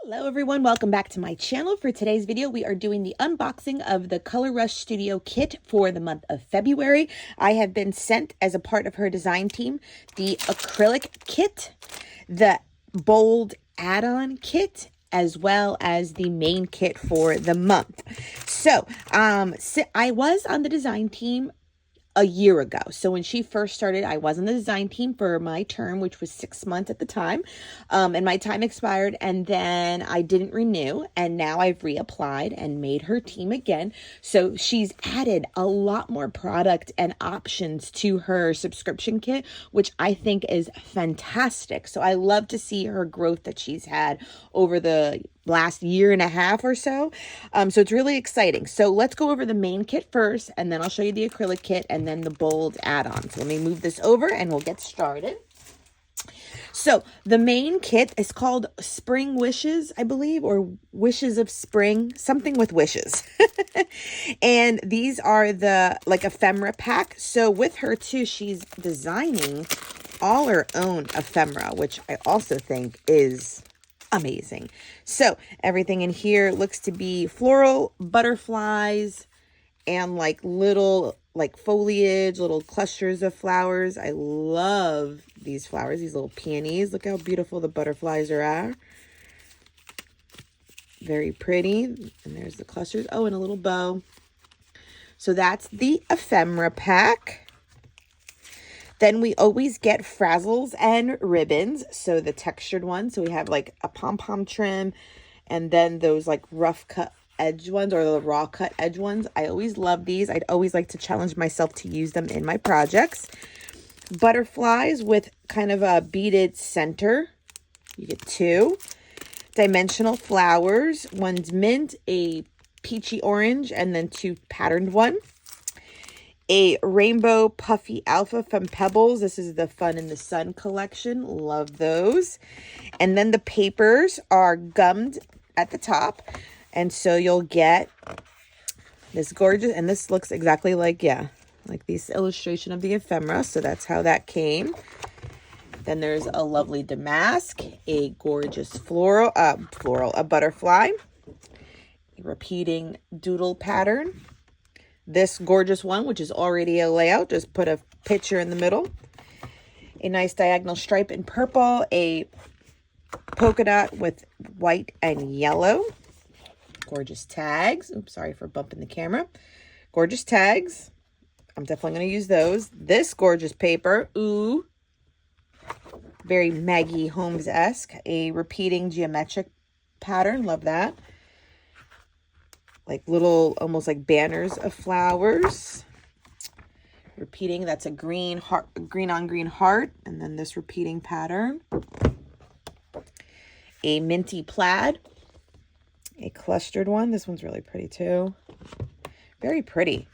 Hello everyone, welcome back to my channel. For today's video, we are doing the unboxing of the ColorRush Studio kit for the month of February. I have been sent, as a part of her design team, the acrylic kit, the bold add-on kit, as well as the main kit for the month. So I was on the design team a year ago. So when she first started, I was on the design team for my term, which was 6 months at the time. And my time expired, and then I didn't renew. And now I've reapplied and made her team again. So she's added a lot more product and options to her subscription kit, which I think is fantastic. So I love to see her growth that she's had over the last year and a half or so. So it's really exciting. So let's go over the main kit first, and then I'll show you the acrylic kit and then the bold add-on. So let me move this over and we'll get started. So the main kit is called Spring Wishes, I believe, or Wishes of Spring, something with wishes. And these are the like ephemera pack. So with her too, she's designing all her own ephemera, which I also think is amazing. So everything in here looks to be floral, butterflies, and like little like foliage, little clusters of flowers. I love these flowers, these little peonies. Look how beautiful the butterflies are. Very pretty. And there's the clusters. Oh, and a little bow. So that's the ephemera pack. Then we always get frazzles and ribbons. So the textured ones. So we have like a pom-pom trim, and then those like rough cut edge ones, or the raw cut edge ones. I always love these. I'd always like to challenge myself to use them in my projects. Butterflies with kind of a beaded center. You get 2. Dimensional flowers. One's mint, a peachy orange, and then 2 patterned one. A rainbow puffy alpha from Pebbles. This is the Fun in the Sun collection. Love those. And then the papers are gummed at the top. And so you'll get this gorgeous, and this looks exactly like, like this illustration of the ephemera. So that's how that came. Then there's a lovely damask, a gorgeous a butterfly, a repeating doodle pattern. This gorgeous one, which is already a layout, just put a picture in the middle. A nice diagonal stripe in purple, a polka dot with white and yellow. Gorgeous tags. Oops, sorry for bumping the camera. Gorgeous tags. I'm definitely going to use those. This gorgeous paper. Ooh. Very Maggie Holmes-esque. A repeating geometric pattern. Love that. Like little, almost like banners of flowers. Repeating, that's a green heart, green on green heart. And then this repeating pattern. A minty plaid. A clustered one. This one's really pretty too. Very pretty.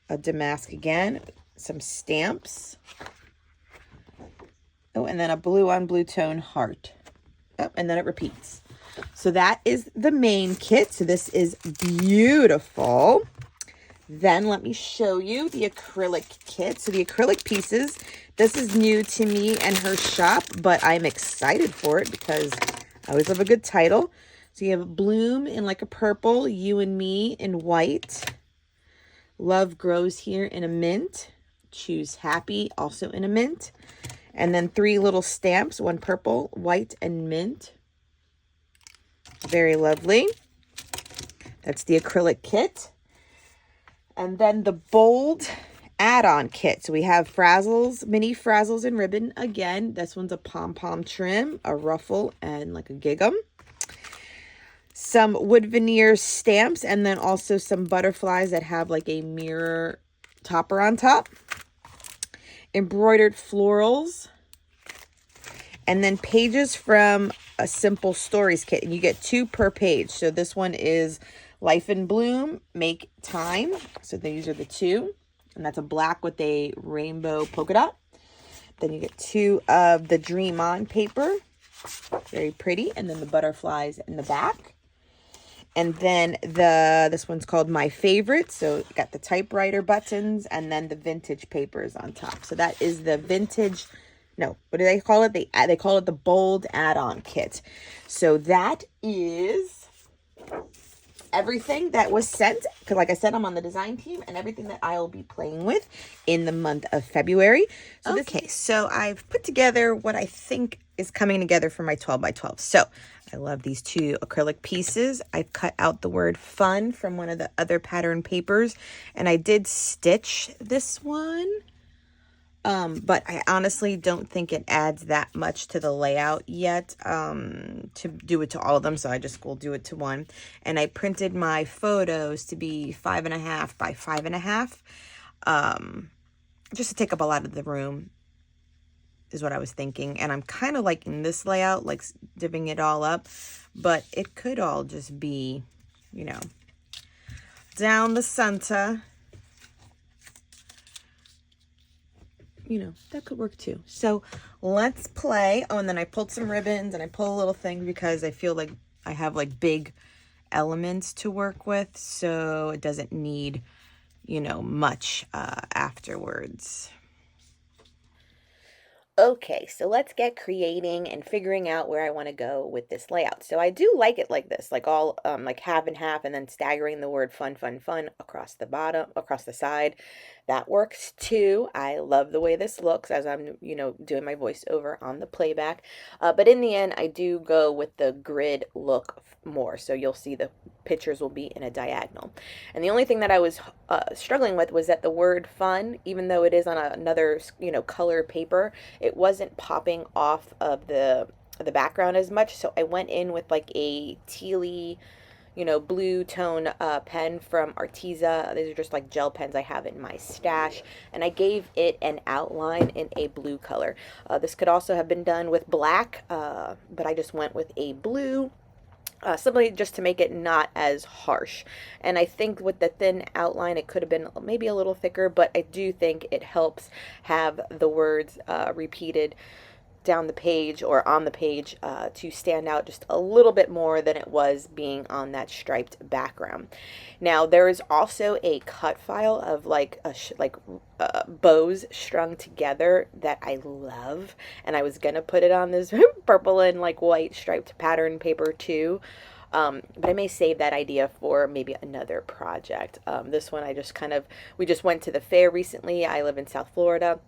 A damask again. Some stamps. Oh, and then a blue on blue tone heart. Oh, and then it repeats. So that is the main kit. So this is beautiful. Then let me show you the acrylic kit. So the acrylic pieces, this is new to me and her shop, but I'm excited for it because I always love a good title. So you have Bloom in like a purple, You and Me in white. Love Grows here in a mint. Choose Happy, also in a mint. And then 3 little stamps, one purple, white, and mint. Very lovely. That's the acrylic kit. And then the bold add-on kit. So we have frazzles, mini frazzles and ribbon. Again, this one's a pom-pom trim, a ruffle, and like a gig'em. Some wood veneer stamps, and then also some butterflies that have like a mirror topper on top. Embroidered florals. And then pages from a Simple Stories kit. And you get 2 per page. So this one is Life in Bloom, Make Time. So these are the 2. And that's a black with a rainbow polka dot. Then you get 2 of the Dream On paper. Very pretty. And then the butterflies in the back. And then this one's called My Favorite. So you got the typewriter buttons and then the vintage papers on top. So that is the vintage no, what do they call it? They call it the bold add-on kit. So that is everything that was sent, because like I said, I'm on the design team, and everything that I'll be playing with in the month of February. So okay, so I've put together what I think is coming together for my 12 by 12. So I love these two acrylic pieces. I've cut out the word fun from one of the other pattern papers, and I did stitch this one. But I honestly don't think it adds that much to the layout yet, to do it to all of them. So I just will do it to one. And I printed my photos to be 5.5 by 5.5, just to take up a lot of the room is what I was thinking. And I'm kind of liking this layout, like divvying it all up, but it could all just be, you know, down the center. You know, that could work too. So let's play. Oh, and then I pulled some ribbons, and I pulled a little thing because I feel like I have like big elements to work with, so it doesn't need, you know, much afterwards. Okay, so let's get creating and figuring out where I want to go with this layout. So I do like it like this, like all like half and half, and then staggering the word fun, fun, fun across the bottom, across the side. That works too. I love the way this looks as I'm, you know, doing my voiceover on the playback. But in the end, I do go with the grid look more. So you'll see the pictures will be in a diagonal. And the only thing that I was struggling with was that the word fun, even though it is on another, you know, color paper, it wasn't popping off of the background as much. So I went in with like a tealy, you know, blue tone pen from Arteza. These are just like gel pens I have in my stash, and I gave it an outline in a blue color. This could also have been done with black, but I just went with a blue. Simply just to make it not as harsh. And I think with the thin outline, it could have been maybe a little thicker, but I do think it helps have the words repeated down the page or on the page to stand out just a little bit more than it was being on that striped background. Now there is also a cut file of like bows strung together that I love, and I was gonna put it on this purple and like white striped pattern paper too. But I may save that idea for maybe another project. This one we just went to the fair recently. I live in South Florida,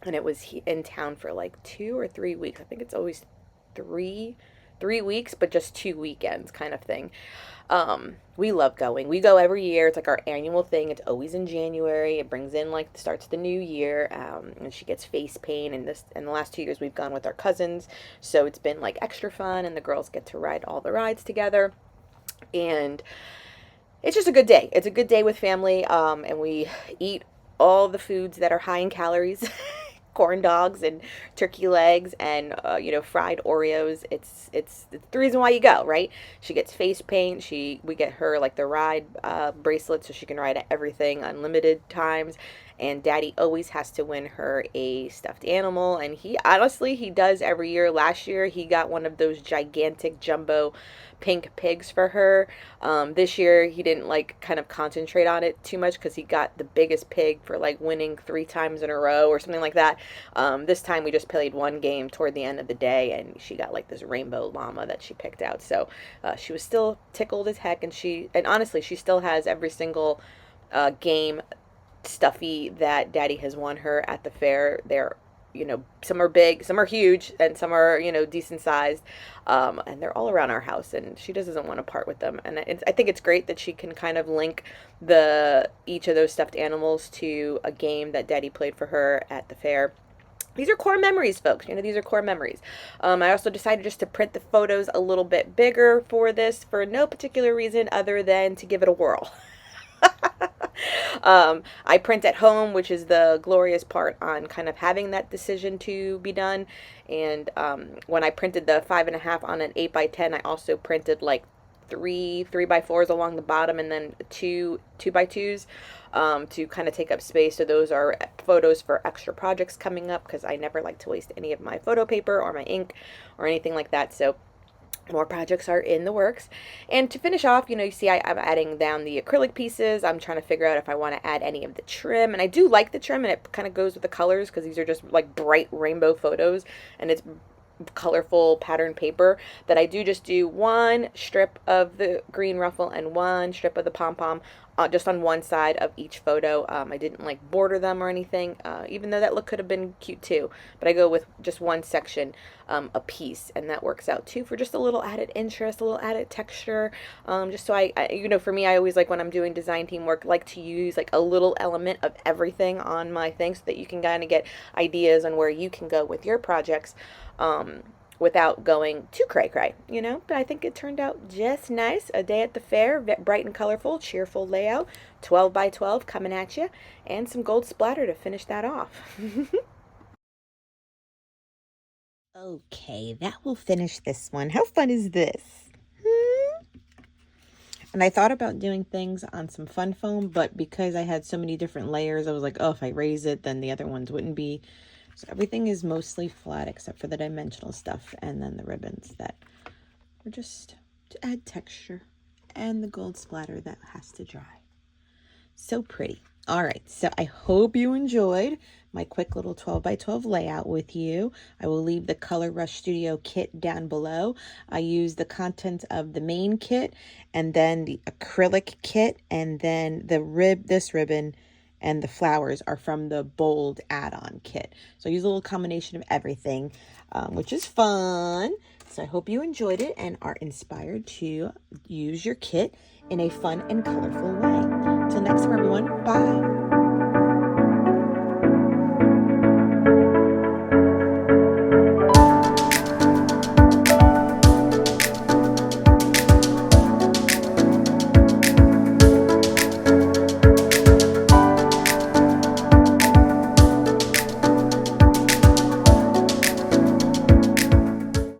and it was in town for like 2 or 3 weeks. I think it's always three weeks, but just 2 weekends kind of thing. We love going. We go every year. It's like our annual thing. It's always in January. It brings in like starts the new year. And she gets face paint, and in the last 2 years we've gone with our cousins, so it's been like extra fun, and the girls get to ride all the rides together, and it's just a good day. It's a good day with family, and we eat all the foods that are high in calories. Corn dogs and turkey legs and you know, fried Oreos. It's the reason why you go, right? She gets face paint. We get her like the ride bracelet so she can ride at everything unlimited times. And Daddy always has to win her a stuffed animal, and he does every year. Last year he got one of those gigantic jumbo pink pigs for her. This year he didn't like kind of concentrate on it too much because he got the biggest pig for like winning 3 times in a row or something like that. This time we just played one game toward the end of the day, and she got like this rainbow llama that she picked out. So she was still tickled as heck, and honestly she still has every single game stuffy that Daddy has won her at the fair. They're, you know, some are big, some are huge, and some are, you know, decent sized, and they're all around our house, and she just doesn't want to part with them. And I think it's great that she can kind of link each of those stuffed animals to a game that Daddy played for her at the fair. These are core memories, folks. You know, these are core memories. I also decided just to print the photos a little bit bigger for this for no particular reason other than to give it a whirl. I print at home, which is the glorious part on kind of having that decision to be done. And when I printed the 5.5 on an 8x10, I also printed like 3x4s along the bottom, and then 2x2s to kind of take up space. So those are photos for extra projects coming up, because I never like to waste any of my photo paper or my ink or anything like that. So More projects are in the works. And to finish off, you know, you see I'm adding down the acrylic pieces. I'm trying to figure out if I want to add any of the trim. And I do like the trim, and it kind of goes with the colors because these are just like bright rainbow photos, and it's colorful pattern paper. That I do just do one strip of the green ruffle and one strip of the pom-pom just on one side of each photo. I didn't like border them or anything, even though that look could have been cute too. But I go with just one section a piece, and that works out too for just a little added interest, a little added texture. Just so I, you know, for me, I always like when I'm doing design team work, like to use like a little element of everything on my thing so that you can kind of get ideas on where you can go with your projects. Without going too cray-cray, you know. But I think it turned out just nice. A day at the fair, bright and colorful, cheerful layout, 12 by 12 coming at you, and some gold splatter to finish that off. Okay, that will finish this one. How fun is this? And I thought about doing things on some fun foam, but because I had so many different layers, I was like, oh, if I raise it, then the other ones wouldn't be. So everything is mostly flat except for the dimensional stuff and then the ribbons that were just to add texture, and the gold splatter that has to dry. So pretty. All right, so I hope you enjoyed my quick little 12 by 12 layout with you. I will leave the ColorRush Studio kit down below. I use the contents of the main kit, and then the acrylic kit, and then this ribbon and the flowers are from the bold add-on kit. So I use a little combination of everything, which is fun. So I hope you enjoyed it and are inspired to use your kit in a fun and colorful way. Till next time, everyone. Bye.